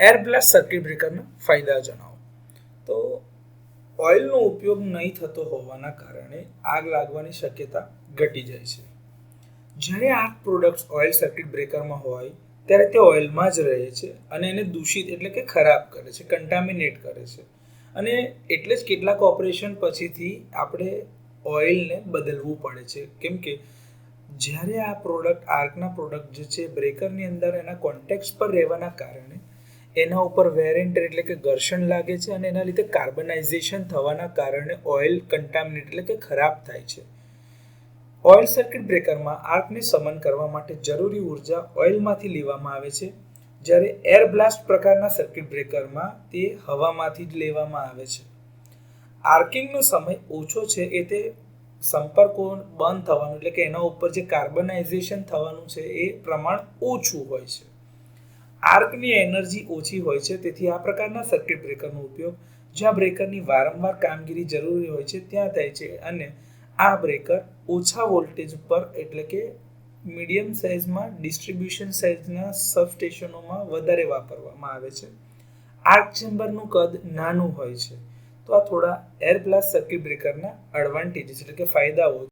Air blast circuit બ્રેકરના ફાયદા જણાવો. તો ઓઇલનો ઉપયોગ નહીં થતો હોવાના કારણે આગ લાગવાની શક્યતા ઘટી જાય છે. જ્યારે આગ પ્રોડક્ટ્સ ઓઇલ સર્કિટ બ્રેકરમાં હોય ત્યારે તે ઓઇલમાં જ રહે છે અને એને દૂષિત એટલે કે ખરાબ કરે છે, કન્ટામિનેટ કરે છે. અને એટલે જ કેટલાક ઓપરેશન પછીથી આપણે ઓઇલને બદલવું પડે છે, કેમ કે જ્યારે આ પ્રોડક્ટ આર્કના પ્રોડક્ટ જે છે બ્રેકરની અંદર એના કોન્ટેક્ટ પર રહેવાના કારણે એના ઉપર વેર એન્ડ ટેર એટલે કે ઘર્ષણ લાગે છે અને એના લીધે કાર્બનાઇઝેશન થવાના કારણે ઓઇલ કન્ટામિનેટ એટલે કે ખરાબ થાય છે. ઓઇલ સર્કિટ બ્રેકરમાં આર્કને સમન કરવા માટે જરૂરી ઉર્જા ઓઇલમાંથી લેવામાં આવે છે, જ્યારે એર બ્લાસ્ટ પ્રકારના સર્કિટ બ્રેકરમાં તે હવામાંથી જ લેવામાં આવે છે. આર્કિંગનો સમય ઓછો છે એ તે સંપર્કો બંધ થવાનું એટલે કે એના ઉપર જે કાર્બનાઇઝેશન થવાનું છે એ પ્રમાણ ઓછું હોય છે. આર્કની એનર્જી ઓછી હોય છે, તેથી આ પ્રકારના સર્કિટ બ્રેકરનો ઉપયોગ જ્યાં બ્રેકરની વારંવાર કામગીરી જરૂરી હોય છે ત્યાં થાય છે અને આ બ્રેકર ઓછા વોલ્ટેજ પર એટલે કે મીડિયમ સાઇઝમાં ડિસ્ટ્રીબ્યુશન સાઇઝના સબસ્ટેશનોમાં વધારે વાપરવામાં આવે છે. આર્ક ચેમ્બરનું કદ નાનું હોય છે. તો આ થોડા એર બ્લાસ્ટ સર્કિટ બ્રેકરના એડવાન્ટેજીસ એટલે કે ફાયદાઓ